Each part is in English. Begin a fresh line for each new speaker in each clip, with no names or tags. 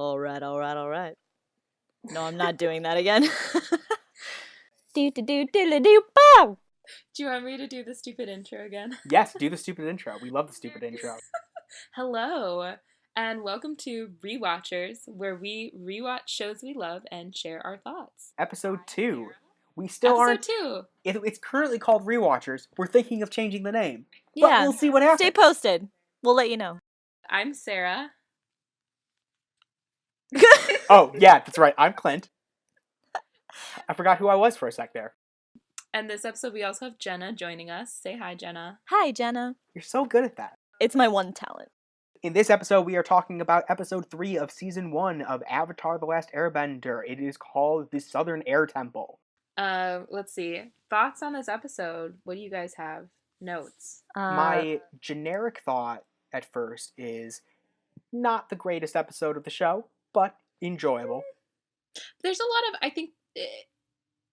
All right, all right, all right. No, I'm not doing that again. Do-do-do-do-do-do-bow!
Do you want me to do the stupid intro again?
Yes, do the stupid intro. We love the stupid intro.
Hello, and welcome to Rewatchers, where we rewatch shows we love and share our thoughts.
Episode 2. We still aren't...
Episode 2!
It's currently called Rewatchers. We're thinking of changing the name. But
Yeah.
we'll see what happens.
Stay posted. We'll let you know.
I'm Sara.
Oh, yeah, that's right. I'm Clint. I forgot who I was for a sec there.
And this episode we also have Jenna joining us. Say hi, Jenna.
Hi, Jenna.
You're so good at that.
It's my one talent.
In this episode, we are talking about episode 3 of season 1 of Avatar: The Last Airbender. It is called The Southern Air Temple.
Let's see. Thoughts on this episode? What do you guys have? Notes?
My generic thought at first is not the greatest episode of the show, but enjoyable.
There's a lot of, I think,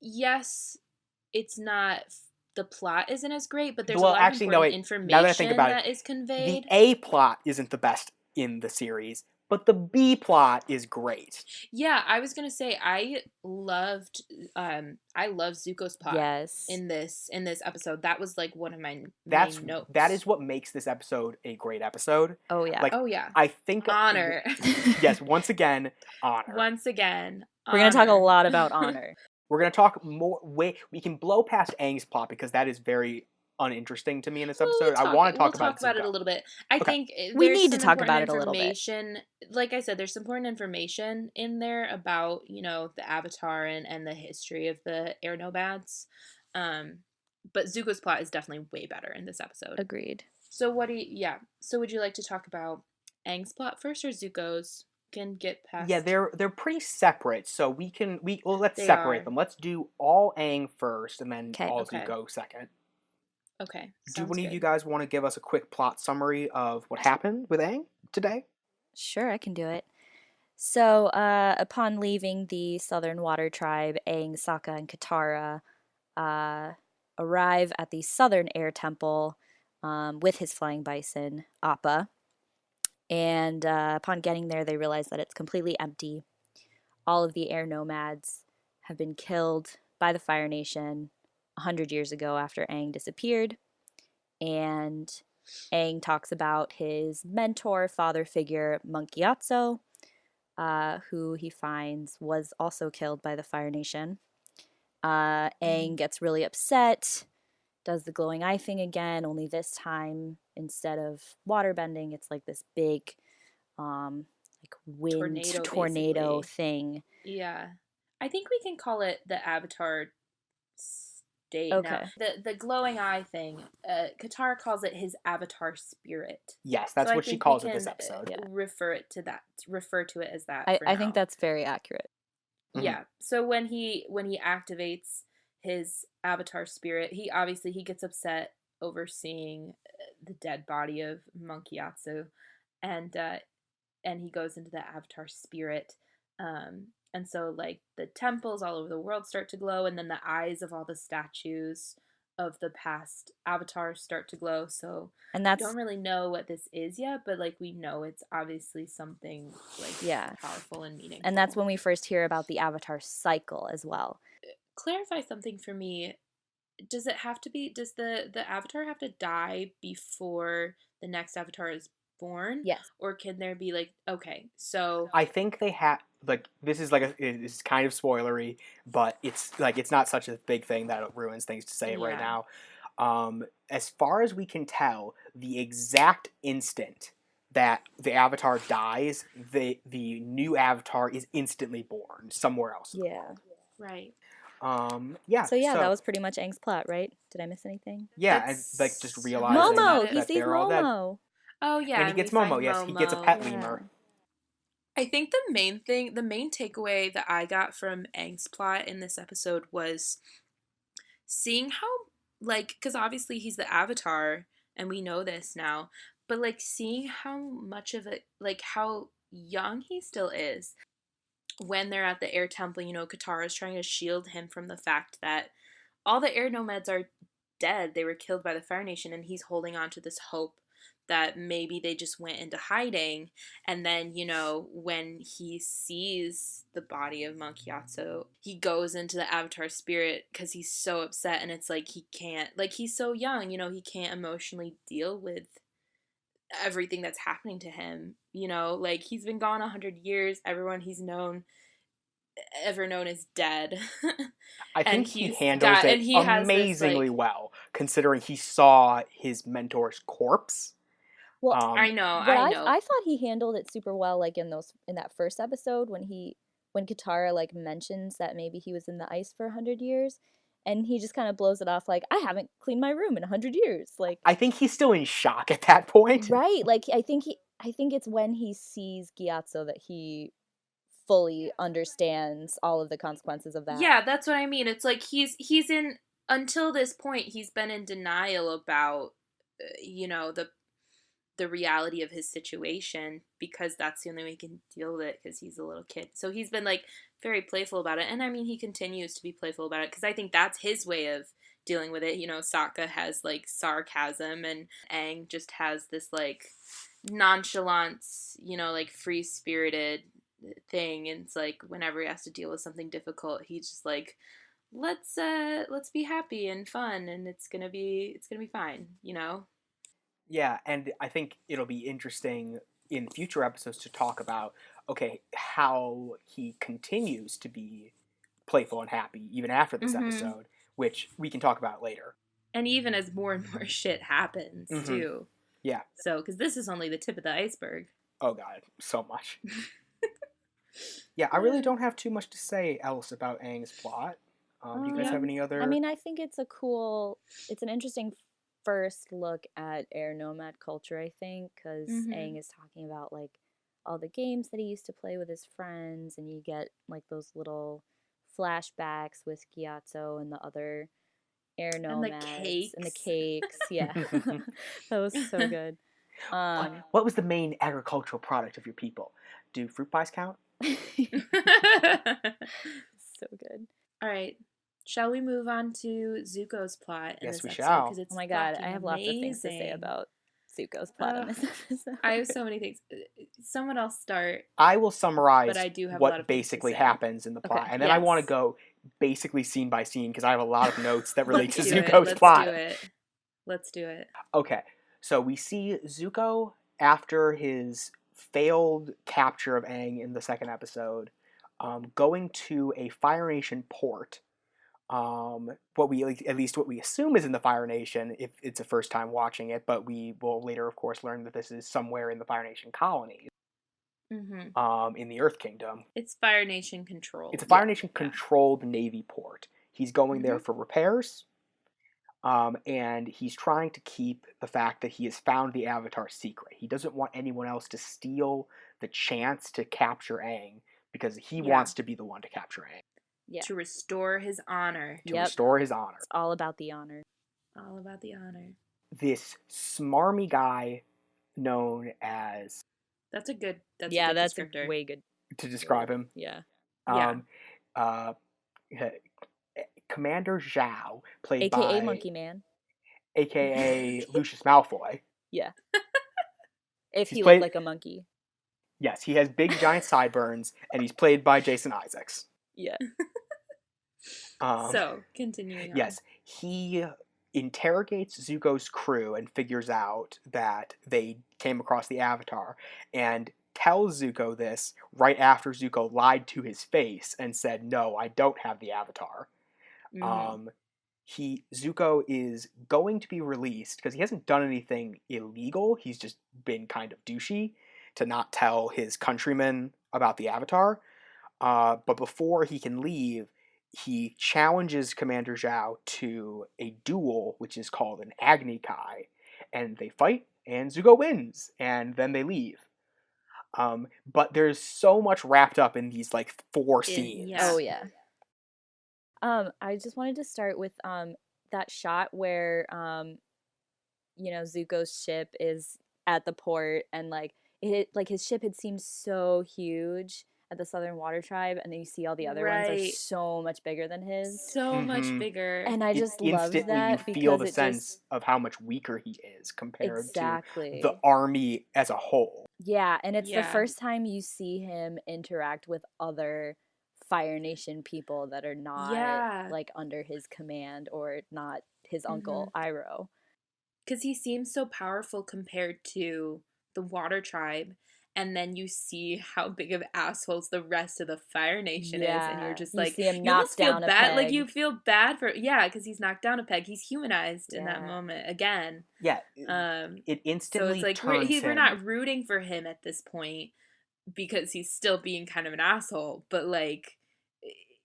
yes, it's not, the plot isn't as great, but there's a lot of important information
now that I think about
that is conveyed.
The A plot isn't the best in the series, but the B plot is great.
Yeah, I was gonna say I love Zuko's plot.
Yes.
In this episode, that was like one of my main notes.
That is what makes this episode a great episode.
Oh yeah.
Like,
oh yeah.
I think
honor.
Yes, once again, honor.
Once again,
we're gonna talk a lot about honor.
We're gonna talk more. We can blow past Aang's plot because that is very uninteresting to me in this episode. I want to talk about
it a little bit. I think
we need to talk about it a little bit.
Like I said, there's some important information in there about, you know, the Avatar and the history of the air nomads. But Zuko's plot is definitely way better in this episode.
Agreed.
So So would you like to talk about Aang's plot first or Zuko's? Can get past.
Yeah, they're pretty separate, so let's separate them. Let's do all Aang first, and then all Zuko second.
Okay.
Do any of you guys want to give us a quick plot summary of what happened with Aang today?
Sure, I can do it. So, upon leaving the Southern Water Tribe, Aang, Sokka, and Katara arrive at the Southern Air Temple with his flying bison, Appa. And upon getting there, they realize that it's completely empty. All of the air nomads have been killed by the Fire Nation 100 years ago after Aang disappeared. And Aang talks about his mentor, father figure, Monk Gyatso, who he finds was also killed by the Fire Nation. Aang gets really upset, does the glowing eye thing again, only this time, instead of water bending, it's like this big like wind tornado thing.
Yeah. I think we can call it the Avatar state
now.
The glowing eye thing, Katara calls it his Avatar spirit.
Yes, that's what she calls it this episode.
Refer to it as that.
I think that's very accurate.
Mm-hmm.
Yeah. So when he activates his Avatar spirit, he gets upset over seeing the dead body of Monk Gyatso, and he goes into the Avatar spirit. And so, like, the temples all over the world start to glow, and then the eyes of all the statues of the past avatars start to glow. So, we don't really know what this is yet, but, like, we know it's obviously something, like, powerful and meaningful.
And that's when we first hear about the Avatar cycle as well.
Clarify something for me. Does the Avatar have to die before the next Avatar is born?
Yes.
Or can there be, like, okay, so
I think they have, like, this is kind of spoilery, but it's not such a big thing that it ruins things to say it right now. As far as we can tell, the exact instant that the Avatar dies, the new Avatar is instantly born somewhere else.
Yeah.
Right.
So that was pretty much Aang's plot, right? Did I miss anything?
Yeah, and like just realizing
Momo! He sees Momo!
Oh yeah.
And he gets Momo, yes, he gets a pet lemur.
I think the main takeaway that I got from Aang's plot in this episode was seeing how, like, because obviously he's the Avatar, and we know this now, but, like, seeing how much of it, like, how young he still is. When they're at the air temple, you know, Katara's trying to shield him from the fact that all the air nomads are dead. They were killed by the Fire Nation, and he's holding on to this hope that maybe they just went into hiding. And then, when he sees the body of Monkiatsu, he goes into the Avatar spirit because he's so upset. And it's like he can't, like, he's so young, he can't emotionally deal with everything that's happening to him. Like, he's been gone 100 years. Everyone he's ever known is dead.
I
And
think he handles it
he has this,
amazingly
like,
well, considering he saw his mentor's corpse.
Well,
I know,
what
I
I
know.
I thought he handled it super well, like in that first episode when Katara like mentions that maybe he was in the ice for 100 years, and he just kind of blows it off like I haven't cleaned my room in 100 years, like
I think he's still in shock at that point.
right, like I think it's when he sees Gyatso that he fully understands all of the consequences of that.
Yeah, that's what I mean. It's like he's in, until this point he's been in denial about the reality of his situation, because that's the only way he can deal with it, because he's a little kid. So he's been like very playful about it, and I mean he continues to be playful about it because I think that's his way of dealing with it. Sokka has like sarcasm, and Aang just has this like nonchalance, like free spirited thing. And it's like whenever he has to deal with something difficult, he's just like, let's be happy and fun, and it's gonna be fine.
Yeah, and I think it'll be interesting in future episodes to talk about, okay, how he continues to be playful and happy even after this
Mm-hmm.
episode, which we can talk about later.
And even as more and more shit happens
Mm-hmm.
too.
Yeah.
So, because this is only the tip of the iceberg.
Oh god, so much. Yeah, I really don't have too much to say else about Aang's plot. Do you guys have any other?
I mean, I think it's an interesting first look at air nomad culture, I think, because Aang is talking about like all the games that he used to play with his friends, and you get like those little flashbacks with Gyatso and the other air
And the
nomads and the
cakes.
cakes. Yeah, that was so good.
What was the main agricultural product of your people? Do fruit pies count?
So good.
All right. Shall we move on to Zuko's plot in
Yes,
this
we
episode?
shall.
Because it's
Oh my god, I
fucking
have lots of things to say
amazing.
about Zuko's plot in this episode.
I have so many things. Someone else start.
I will summarize
But I do have a lot
what
of things to
basically
say.
happens in the plot,
Okay.
and then I want to
Yes.
go basically scene by scene because I have a lot of notes that relate to
Let's do it.
Zuko's plot.
Let's do it.
Okay, so we see Zuko after his failed capture of Aang in the second episode, going to a Fire Nation port. What we assume is in the Fire Nation if it's a first time watching it, but we will later, of course, learn that this is somewhere in the Fire Nation colonies. In the Earth Kingdom.
It's Fire Nation controlled.
It's a Fire Nation controlled Navy port. He's going there for repairs, and he's trying to keep the fact that he has found the Avatar secret. He doesn't want anyone else to steal the chance to capture Aang because he wants to be the one to capture Aang.
Yeah.
To restore his honor.
Restore his honor.
It's all about the honor.
All about the honor.
This smarmy guy known as...
That's a good
descriptor. Way good
to describe him.
Yeah.
Commander Zhao, played
AKA
by
Monkey Man,
AKA Lucius Malfoy.
Yeah. If he looked like a monkey.
Yes, he has big giant sideburns, and he's played by Jason Isaacs.
Yeah.
So, continuing on.
Yes, he interrogates Zuko's crew and figures out that they came across the Avatar, and tells Zuko this right after Zuko lied to his face and said, "No, I don't have the Avatar." Zuko is going to be released because he hasn't done anything illegal. He's just been kind of douchey to not tell his countrymen about the Avatar. But before he can leave, he challenges Commander Zhao to a duel, which is called an Agni Kai, and they fight, and Zuko wins, and then they leave. But there's so much wrapped up in these like 4 scenes.
Yeah. Oh yeah. I just wanted to start with that shot where Zuko's ship is at the port, and like his ship had seemed so huge, at the Southern Water Tribe, and then you see all the other ones are
Right.
so much bigger than his.
So much bigger.
And I just loved
Instantly you
that
feel
because
the
it
sense
just
of how much weaker he is compared to
exactly
the army as a whole.
yeah, and it's the
Yeah.
first time you see him interact with other Fire Nation people that are not
Yeah.
like under his command or not his
Mhm.
uncle Iroh.
Because he seems so powerful compared to the Water Tribe, and then you see how big of assholes the rest of the Fire Nation is, and you're
Yeah,
just
you
like,
see him
you almost
knock
feel
down a
bad. Like,
peg.
you feel bad for, yeah, because he's knocked down a peg. He's humanized in that
Yeah.
moment again.
Yeah,
Um,
it
so
instantly
it's like,
turns
we're
him.
not rooting for him at this point because he's still being kind of an asshole, but like,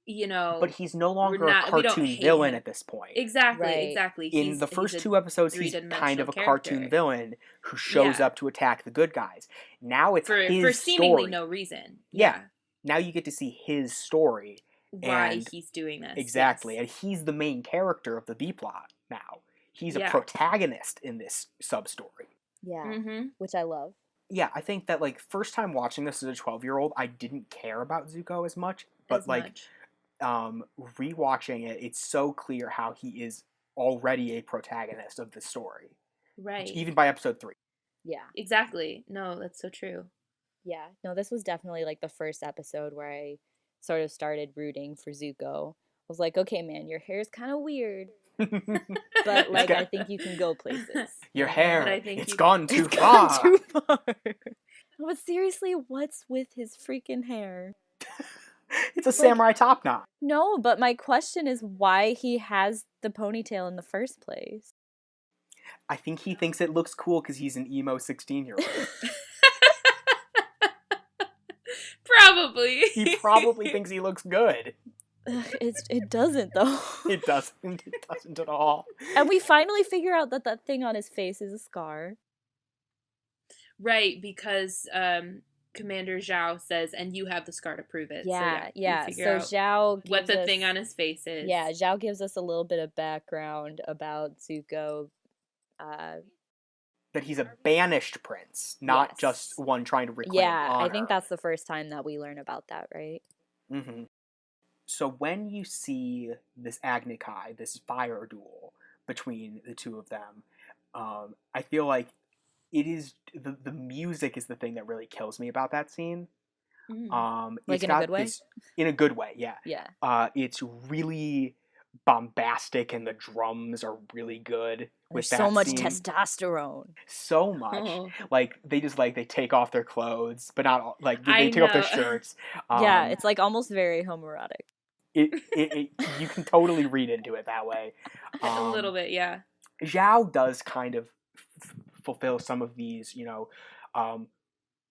you know,
But he's no
we're
longer a
not, we don't
cartoon
hate
villain
him.
at this point.
Exactly,
Right.
exactly.
In the
He's
first
a
2 episodes, he's kind
three-dimensional
of a cartoon
character.
villain who shows
Yeah.
up to attack the good guys. Now it's
For
his
seemingly
story.
no reason.
Yeah.
Yeah.
Now you get to see his story.
Why
And
he's doing this.
exactly.
Yes.
And he's the main character of the B plot now. He's a
Yeah.
protagonist in this sub story.
Yeah,
Mm-hmm.
which I love.
Yeah, I think that like first time watching this as a 12-year-old, I didn't care about Zuko as much, but
As
like
much.
rewatching it, it's so clear how he is already a protagonist of the story,
Right.
even by episode 3.
Yeah.
Exactly. No, that's so true.
Yeah. No, this was definitely like the first episode where I sort of started rooting for Zuko. I was like, okay, man, your hair's kind of weird, but like I think you can go places.
Your
you know?
hair,
But I think
it's
you-
gone too
It's
far.
gone too far. But seriously, what's with his freaking hair?
It's a samurai top knot.
No, but my question is why he has the ponytail in the first place.
I think he thinks it looks cool because he's an emo 16-year-old.
Probably.
He probably thinks he looks good.
It doesn't though.
It doesn't. It doesn't at all.
And we finally figure out that that thing on his face is a scar.
Right, because Commander Zhao says, and you have the scar to prove it.
Yeah,
so
yeah.
we
So
figure out
Zhao gives
what the
us,
thing on his face is.
Yeah, Zhao gives us a little bit of background about Zuko.
That he's a banished prince, not
Yes.
just one trying to reclaim honor.
I think that's the first time that we learn about that, right?
Mm-hmm. So when you see this Agni Kai, this fire duel between the two of them, I feel like it is the music is the thing that really kills me about that scene.
Like
It's
in a
got
good way?
in a good way, yeah.
Yeah.
It's really bombastic, and the drums are really good. With
There's so
that
much
scene.
testosterone.
So much.
Oh.
Like they just like they take off their clothes, but not all, like they
I
take off their
know.
shirts.
Yeah, it's like almost very homoerotic.
It you can totally read into it that way.
A little bit, yeah.
Zhao does kind of fulfill some of these,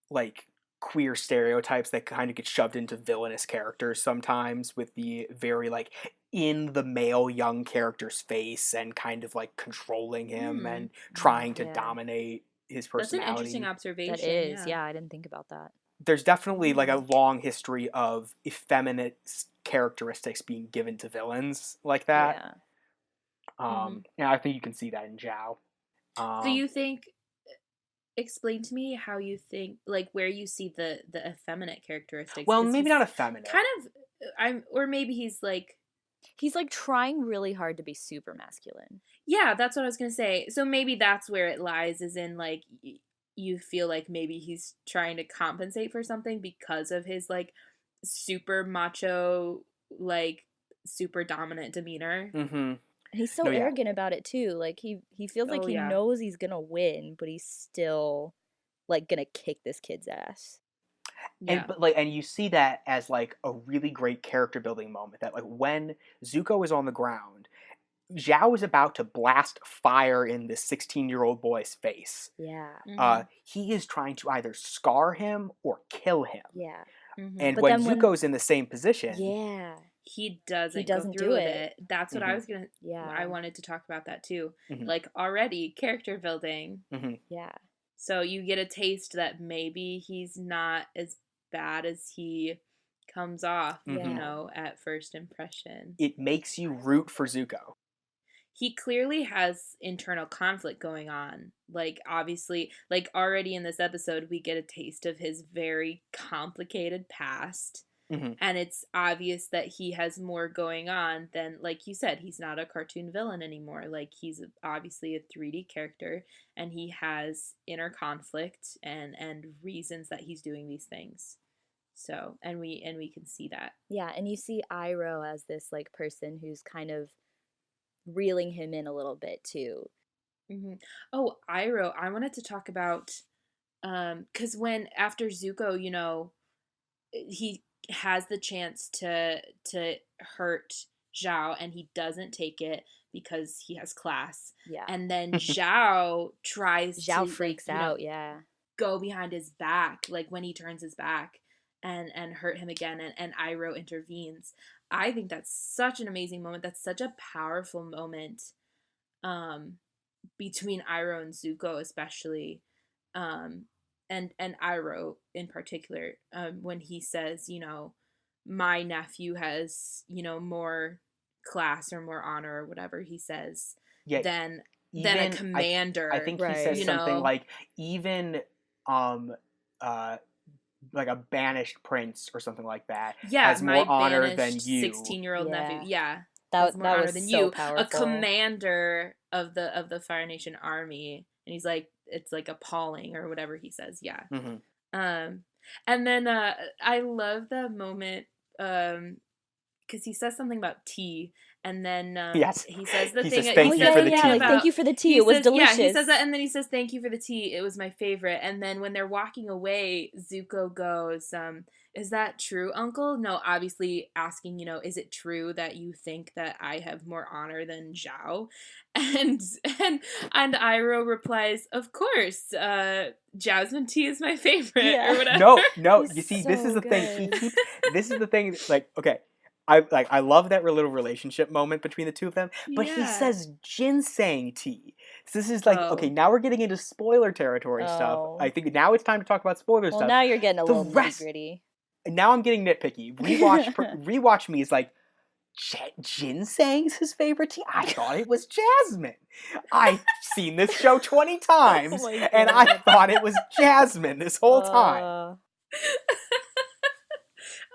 like queer stereotypes that kind of get shoved into villainous characters sometimes, with the very like in the male young character's face and kind of like controlling him and trying to
Yeah.
dominate his
That's an
personality.
interesting observation.
That is, yeah, I didn't think about that.
There's definitely like a long history of effeminate characteristics being given to villains like that.
Yeah.
And I think you can see that in Zhao.
So you think, explain to me how you think, like where you see the effeminate characteristics.
Well,
'cause
maybe
he's
not effeminate.
kind of, or maybe he's like
trying really hard to be super masculine.
Yeah, that's what I was gonna say. So maybe that's where it lies, is in like you feel like maybe he's trying to compensate for something because of his like super macho, like super dominant demeanor.
Mm-hmm.
He's so
No, yeah.
arrogant about it too. Like he feels like
Oh,
he
yeah.
knows he's gonna win, but he's still like gonna kick this kid's ass.
Yeah.
And you see that as like a really great character building moment, that like when Zuko is on the ground, Zhao is about to blast fire in this 16-year-old boy's face.
Yeah.
He is trying to either scar him or kill him.
Yeah.
And
But
when
then
Zuko's in the same position,
Yeah.
he doesn't
do
go through with
it.
it. That's what I was gonna.
Yeah.
I wanted to talk about that too.
Mhm.
Like already character building.
Yeah.
So you get a taste that maybe he's not as bad as he comes off,
Yeah.
you know, at first impression.
it makes you root for Zuko.
he clearly has internal conflict going on. Like, obviously, like, already in this episode, we get a taste of his very complicated past.
Mm-hmm.
And it's obvious that he has more going on than, like you said, he's not a cartoon villain anymore. Like, he's obviously a 3D character, and he has inner conflict and reasons that he's doing these things. So, and we can see that.
Yeah, and you see Iroh as this like person who's kind of reeling him in a little bit too.
Mm-hmm. Oh, Iroh, I wanted to talk about, because when after Zuko, you know, he has the chance to hurt Zhao, and he doesn't take it because he has class.
Yeah.
And then Zhao tries
Zhao
to
freaks
like, you know,
out, yeah.
go behind his back, like when he turns his back and hurt him again, and Iroh intervenes. I think that's such an amazing moment. That's such a powerful moment between Iroh and Zuko, especially. And Iroh in particular, when he says, you know, my nephew has, you know, more class or more honor or whatever he says,
Yeah,
than
even
a commander.
I think he
Right.
says
you
something
know,
like even um like a banished prince or something like that
yeah,
has
my
more honor than
banished
you.
16-year-old nephew,
Yeah.
yeah, has more
That
honor
was
than
so
you,
powerful.
a commander of the Fire Nation army. And he's like, it's like appalling or whatever he says. Yeah.
Mm-hmm.
And then I love the moment because he says something about tea, and then
Yes.
he says the
He
thing.
says,
He
"Thank
Oh
you
says
for
the
the
thing
tea."
like
about,
thank you for the tea.
he
It was
says,
delicious.
yeah, he says that, and then he says thank you for the tea. It was my favorite. And then when they're walking away, Zuko goes, "Is that true, Uncle?" No, obviously asking, you know, is it true that you think that I have more honor than Zhao? And and Iroh replies, "Of course, jasmine tea is my favorite,"
Yeah.
or whatever.
No.
He's
You see, this is
so
the thing. He
good.
keeps. This is the thing. Like, okay, I love that little relationship moment between the two of them. But he
Yeah.
says ginseng tea. So this is like, okay,
Oh.
now we're getting into spoiler territory stuff.
Oh.
I think now it's time to talk about spoiler
Well,
stuff.
now you're getting a
The
little nitty
rest.
gritty.
Now I'm getting nitpicky. Rewatch me is like, ginseng's his favorite tea? I thought it was jasmine. I've seen this show 20 times,
my
and I
God.
thought it was jasmine this whole time.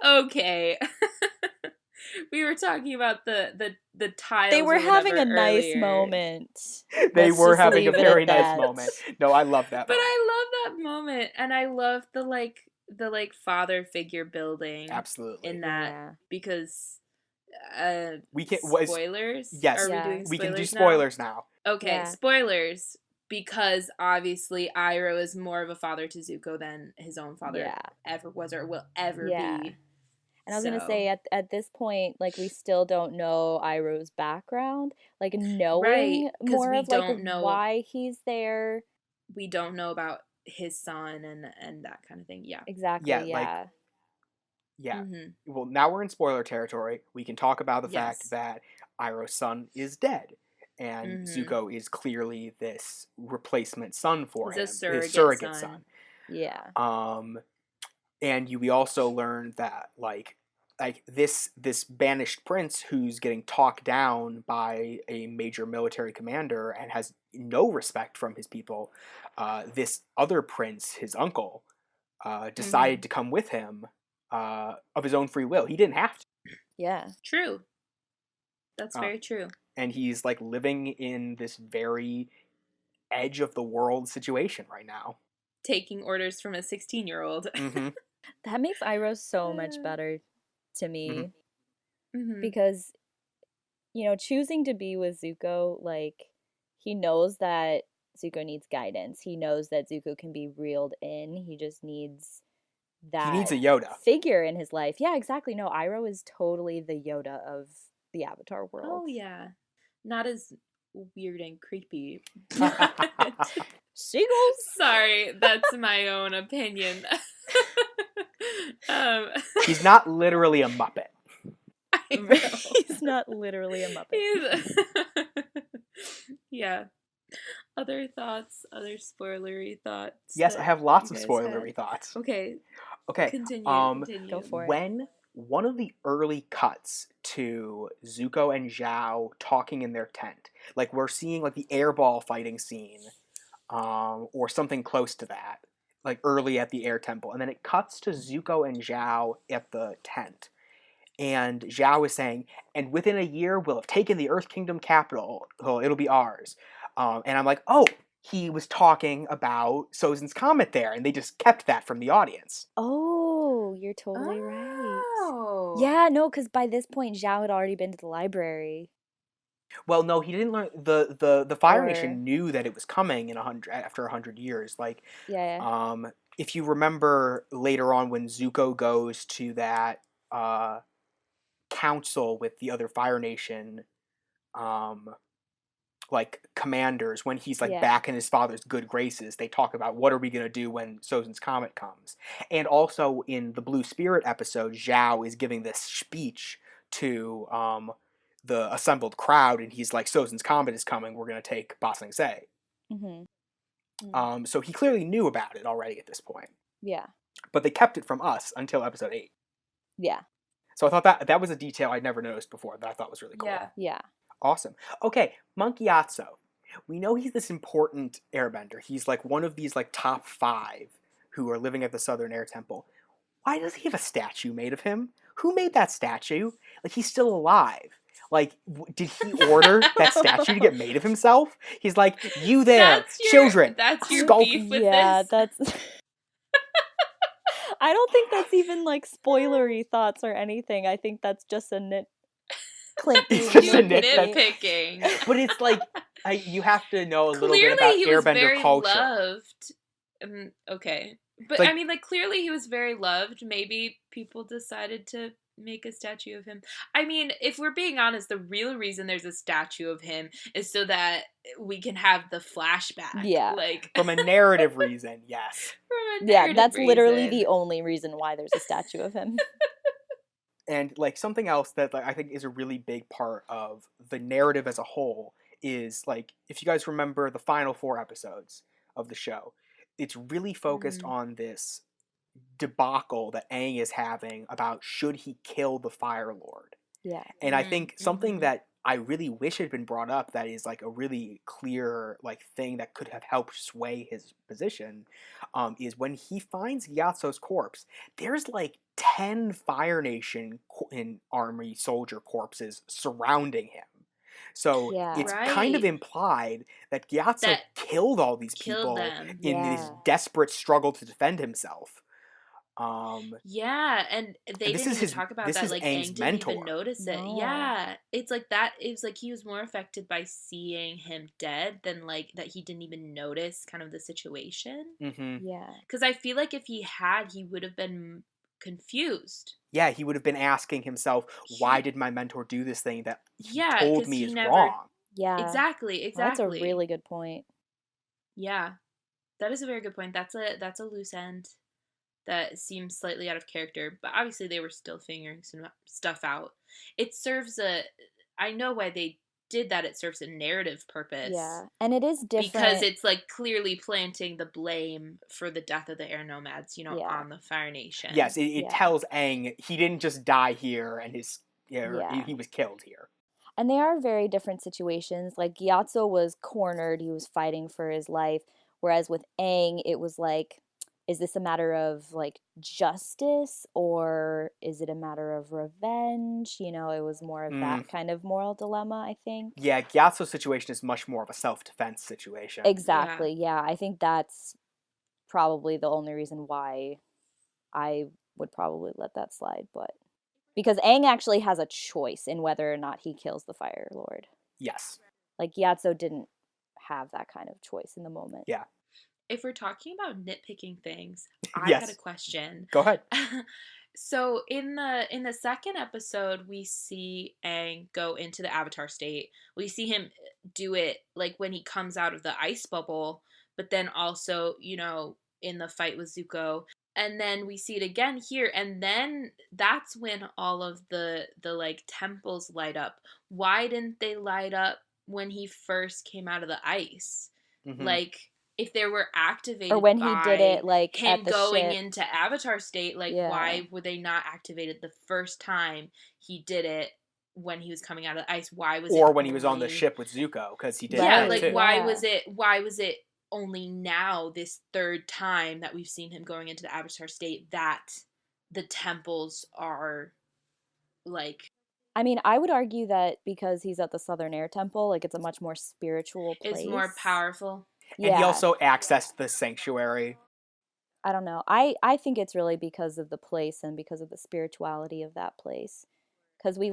Okay. We were talking about the tiles.
They were
or
having
whatever
a nice
earlier.
moment.
They
Let's
were
just
having a
leave it
very
at
nice
that.
moment. No, I love that
But
moment.
I love that moment, and I love the father figure building
Absolutely.
in that,
Yeah.
because
We can
spoilers.
yes.
Are we
Yeah.
doing
We can do
spoilers now?
spoilers now.
Okay,
Yeah.
spoilers, because obviously Iroh is more of a father to Zuko than his own father
Yeah.
ever was or will ever
Yeah.
be.
And I was gonna say at this point, like we still don't know Iroh's background. Like knowing
Right, 'cause
more
we
of like
don't know-
why he's there.
We don't know about his son and that kind of thing. Yeah.
Exactly.
Yeah,
Yeah.
like yeah.
Mhm.
Well, now we're in spoiler territory. We can talk about the
Yes.
fact that Iroh's son is dead, and
Mhm.
Zuko is clearly this replacement son for
He's a
him,
surrogate
his surrogate
son.
son.
Yeah.
And we also learn that like this banished prince who's getting talked down by a major military commander and has no respect from his people. This other prince, his uncle, decided to come with him of his own free will. He didn't have to.
Yeah.
True. That's very true.
And he's like living in this very edge of the world situation right now.
Taking orders from a 16-year-old.
Mm-hmm.
That makes Iroh so much better to me.
Mhm.
Because, you know, choosing to be with Zuko, like, he knows that Zuko needs guidance. He knows that Zuko can be reeled in. He just needs that
He needs a Yoda
figure in his life. Yeah, exactly. No, Iroh is totally the Yoda of the Avatar world.
Oh, yeah. Not as weird and creepy.
Seagulls!
Sorry, that's my own opinion.
He's not literally a Muppet.
I know.
He's not literally a Muppet.
Yeah. Other thoughts? Other spoilery thoughts?
Yes, I have lots of spoilery
had?
thoughts.
Okay.
Okay.
Continue.
Go for it.
When one of the early cuts to Zuko and Zhao talking in their tent. Like we're seeing like the airball fighting scene, or something close to that, like early at the Air Temple, and then it cuts to Zuko and Zhao at the tent, and Zhao is saying, "And within a year, we'll have taken the Earth Kingdom capital. Oh, it'll be ours." And I'm like, "Oh, he was talking about Sozin's comet there," and they just kept that from the audience.
Oh, you're totally right.
Oh.
Yeah, no, because by this point, Zhao had already been to the library.
Well, no, he didn't learn. The Fire
Or,
Nation knew that it was coming in 100 years. Like,
yeah,
if you remember later on when Zuko goes to that uh, council with the other Fire Nation, um, like commanders, when he's like
yeah.
back in his father's good graces, they talk about what are we gonna do when Sozin's comet comes. And also in the Blue Spirit episode, Zhao is giving this speech to the assembled crowd, and he's like, "Sozin's comet is coming. We're gonna take Ba Sing Se."
Mm-hmm.
So he clearly knew about it already at this point,
Yeah,
but they kept it from us until episode 8.
yeah,
So I thought that was a detail I'd never noticed before that I thought was really cool.
Yeah.
yeah.
Awesome. Okay, Monkey Atso. We know he's this important airbender. He's like one of these like top 5 who are living at the Southern Air Temple. Why does he have a statue made of him? Who made that statue? Like he's still alive. Like, did he order that statue to get made of himself? He's like, "You there, children,
That's your
sculpt."
beef with
Yeah,
this.
that's. I don't think that's even like spoilery thoughts or anything. I think that's just a Clint
It's
being
just a
nitpicking.
But it's like you have to know a little bit
Clearly,
about
he was
airbender
very
culture.
loved. Okay. But
Like-
I mean, like, clearly he was very loved. Maybe people decided to make a statue of him. I mean, if we're being honest, the real reason there's a statue of him is so that we can have the flashback.
Yeah.
Like,
From a narrative reason, yes.
from a
Yeah,
narrative
that's literally
reason.
the only reason why there's a statue of him.
And like something else that like I think is a really big part of the narrative as a whole is like if you guys remember the final 4 episodes of the show, it's really focused on this debacle that Aang is having about should he kill the Fire Lord.
Yeah.
And I think something that I really wish had been brought up that is like a really clear like thing that could have helped sway his position, is when he finds Gyatso's corpse. There's like 10 Fire Nation in army soldier corpses surrounding him. So
Yeah.
it's kind of
Right.
implied that Gyatso
That
killed all these
killed
people
them.
in this
Yeah.
desperate struggle to defend himself.
Yeah, and they
this
didn't
is
even
his-
talk about
this
that.
is
Like
Aang's
Aang didn't even
mentor.
notice it.
No.
Yeah, it's like that. It was like he was more affected by seeing him dead than like that he didn't even notice kind of the situation.
Mm-hmm.
Yeah.
Because I feel like if he had, he would have been confused.
Yeah, he would have been asking himself, why
He-
did my mentor do this thing that he
Yeah,
told
'cause
me
he
is
never-
wrong?
Yeah.
Exactly.
That's a really good point.
Yeah, that is a very good point. That's a loose end that seems slightly out of character, but obviously they were still figuring some stuff out. It serves I know why they did that. It serves a narrative purpose.
Yeah. And it is different.
Because it's like clearly planting the blame for the death of the air nomads,
Yeah.
on the Fire Nation.
Yes, it
Yeah.
tells Aang he didn't just die here and
Yeah.
he was killed here.
And they are very different situations. Like Gyatso was cornered, he was fighting for his life, whereas with Aang it was like, is this a matter of like justice or is it a matter of revenge? It was more of that kind of moral dilemma, I think.
Yeah, Gyatso's situation is much more of a self-defense situation.
Exactly. Yeah, I think that's probably the only reason why I would probably let that slide, but because Aang actually has a choice in whether or not he kills the Fire Lord.
Yes.
Like Gyatso didn't have that kind of choice in the moment.
Yeah.
If we're talking about nitpicking things, I
Yes.
got a question.
Go ahead.
So in the second episode, we see Aang go into the Avatar state. We see him do it like when he comes out of the ice bubble, but then also, in the fight with Zuko. And then we see it again here, and then that's when all of the like temples light up. Why didn't they light up when he first came out of the ice?
Mhm.
Like, if they were
Or
activated
when he did
by
it, like, at
him
the
going
ship.
into Avatar state, like,
Yeah.
why were they not activated the first time he did it when he was coming out of the ice? Why was it
Or when he was on the
only...
ship with Zuko, because he did
Yeah,
that
Right,
like,
too.
yeah.
why was it only now, this third time that we've seen him going into the Avatar state, that the temples are, like...
I mean, I would argue that because he's at the Southern Air Temple, like, it's a much more spiritual
It's more
place.
powerful.
And he
Yeah.
also accessed the sanctuary.
I don't know. I think it's really because of the place and because of the spirituality of that place. Because we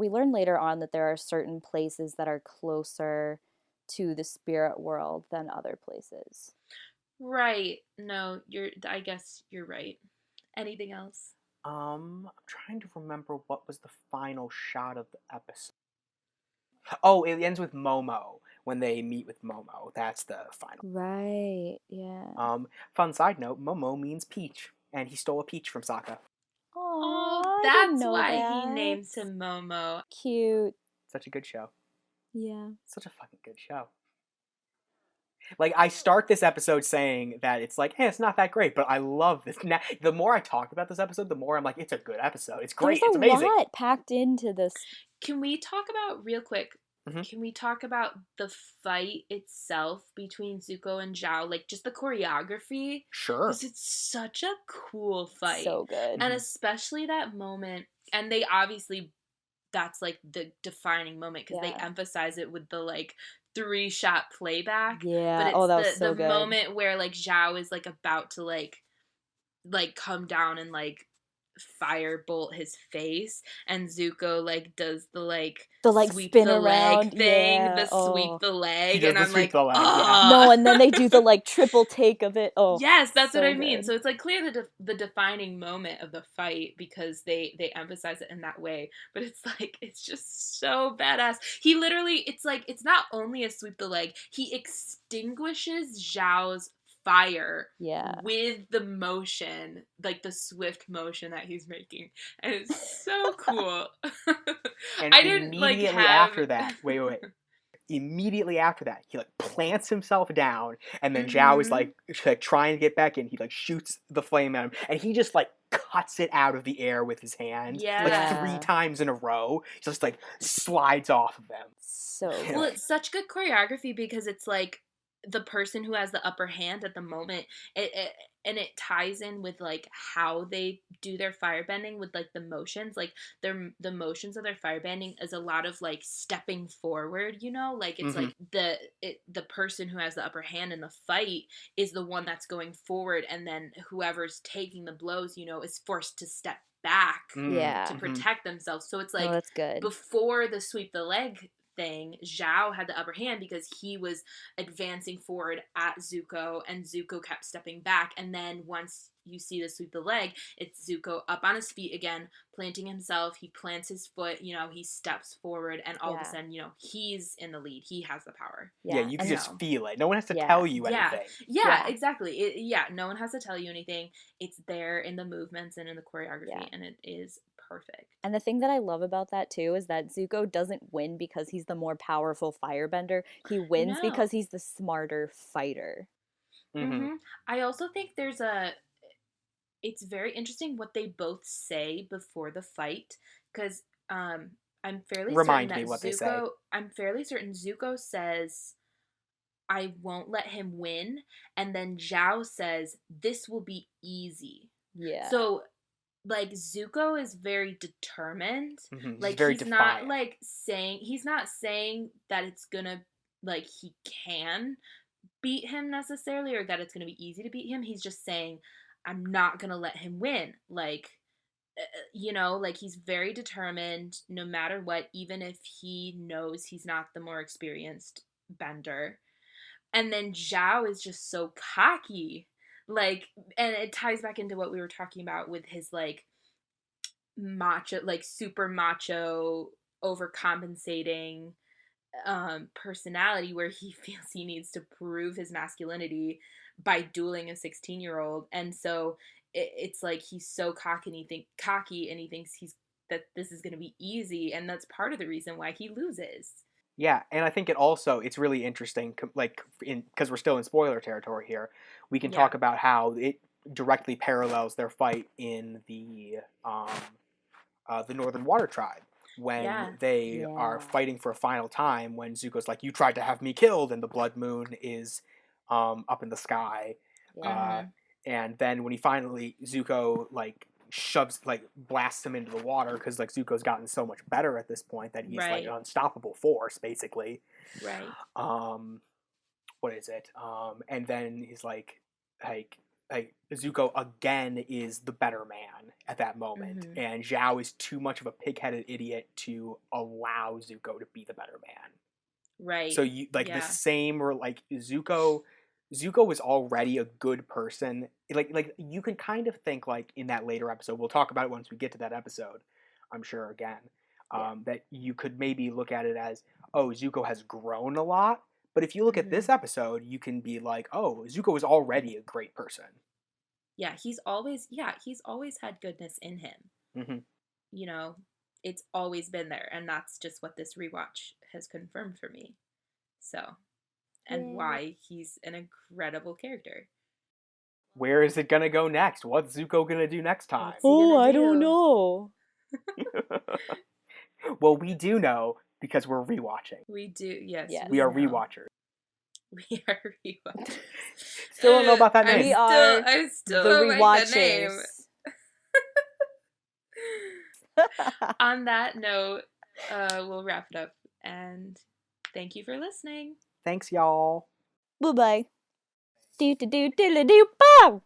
learn later on that there are certain places that are closer to the spirit world than other places.
Right. No, I guess you're right. Anything else?
I'm trying to remember what was the final shot of the episode. Oh, it ends with Momo when they meet with Momo. That's the final.
Right. Yeah.
Fun side note: Momo means peach, and he stole a peach from Sokka.
Oh,
Oh, I didn't
that's
know
why he
that.
names him Momo.
Cute.
Such a good show.
Yeah.
Such a fucking good show. Like, I start this episode saying that it's like, hey, it's not that great, but I love this. Now, the more I talk about this episode, the more I'm like, it's a good episode. It's great.
There's
It's
a
amazing.
lot packed into this.
Can we talk about, real quick,
Mhm.
can we talk about the fight itself between Zuko and Zhao? Like, just the choreography?
Sure.
Because it's such a cool fight.
So good.
And especially that moment, and they obviously, that's like the defining moment because they
Yeah.
emphasize it with the like 3-shot playback.
Yeah.
But it's
Oh, that was so
the
good.
moment where like Zhao is like about to like come down and like firebolt his face, and Zuko like does the like sweep
spin
the leg
around.
thing,
Yeah.
the sweep
Oh.
the
He
leg,
does
and
the
I'm
sweep
like,
the leg, yeah.
No,
oh.
and then they do the like triple take of it. Oh.
Yes, that's what
so
I mean.
good.
So it's like clear the defining moment of the fight because they emphasize it in that way. But it's like it's just so badass. He literally, it's like it's not only a sweep the leg, he extinguishes Zhao's fire
Yeah.
with the motion, like the swift motion that he's making, and it's so cool.
And
I didn't like
immediately
have
after that, wait. Immediately after that, he like plants himself down, and then Zhao is like trying to get back in. He like shoots the flame at him, and he just like cuts it out of the air with his hand, like 3 times in a row. He just like slides off of them.
So good.
Well, it's such good choreography because it's like the person who has the upper hand at the moment, and it ties in with like how they do their firebending with like the motions, like the motions of their firebending is a lot of like stepping forward, you know, like it's like the person who has the upper hand in the fight is the one that's going forward, and then whoever's taking the blows, you know, is forced to step back
Yeah.
to protect themselves. So it's
Oh,
like
that's good.
before the sweep the leg thing, Zhao had the upper hand because he was advancing forward at Zuko, and Zuko kept stepping back. And then once you see the sweep the leg, it's Zuko up on his feet again, planting himself. He plants his foot, you know, he steps forward, and all of a sudden, you know, he's in the lead. He has the power.
Yeah, you can just feel it. No one has to
Yeah.
tell you anything.
Yeah, exactly. No one has to tell you anything. It's there in the movements and in the choreography, and it is perfect.
And the thing that I love about that too is that Zuko doesn't win because he's the more powerful firebender. He wins because he's the smarter fighter.
I also think it's very interesting what they both say before the fight, because I'm fairly
Remind
certain
me
that
what they say.
I'm fairly certain Zuko says, I won't let him win, and then Zhao says, this will be easy.
Yeah.
So like Zuko is very determined. Like
very
he's
defiant.
not like saying, he's not saying that it's gonna, like he can beat him necessarily, or that it's gonna be easy to beat him. He's just saying, I'm not gonna let him win. Like, you know, like he's very determined no matter what, even if he knows he's not the more experienced bender. And then Zhao is just so cocky. Like, and it ties back into what we were talking about with his like macho, like super macho, overcompensating personality, where he feels he needs to prove his masculinity by dueling a 16-year-old. And so it's like he's so cocky and he thinks he's that this is going to be easy, and that's part of the reason why he loses.
Yeah, and I think it's really interesting, like because we're still in spoiler territory here. We can
Yeah.
talk about how it directly parallels their fight in the Northern Water Tribe when
Yeah.
they are
Yeah.
fighting for a final time. When Zuko's like, "You tried to have me killed," and the blood moon is up in the sky,
Yeah.
uh, and then when he finally Zuko like blasts him into the water because like Zuko's gotten so much better at this point that he's like an
Right.
unstoppable force basically.
Right.
Um, what is it? And then he's like Zuko again is the better man at that moment,
Mm-hmm.
and Zhao is too much of a pig-headed idiot to allow Zuko to be the better man. So
Right.
you like the
Yeah.
same or like Zuko was already a good person. Like you can kind of think like in that later episode, we'll talk about it once we get to that episode, I'm sure again.
Yeah.
That you could maybe look at it as, oh, Zuko has grown a lot. But if you look at
Mm-hmm.
this episode, you can be like, oh, Zuko is already a great person.
Yeah, he's always had goodness in him.
Mm-hmm.
You know, it's always been there, and that's just what this rewatch has confirmed for me. So, and
Yay.
why he's an incredible character.
Where is it gonna go next? What's Zuko gonna do next time?
What's he gonna
I don't
do?
know.
Well, we do know because we're rewatching.
We do, yes,
Yes.
We are
know.
rewatchers.
We are rewatchers.
Still don't know about that name.
We are
I still
the
don't like the name.
rewatchers.
On that note, we'll wrap it up, and thank you for listening.
Thanks, y'all.
Bye bye. Do do do do do do. Bow.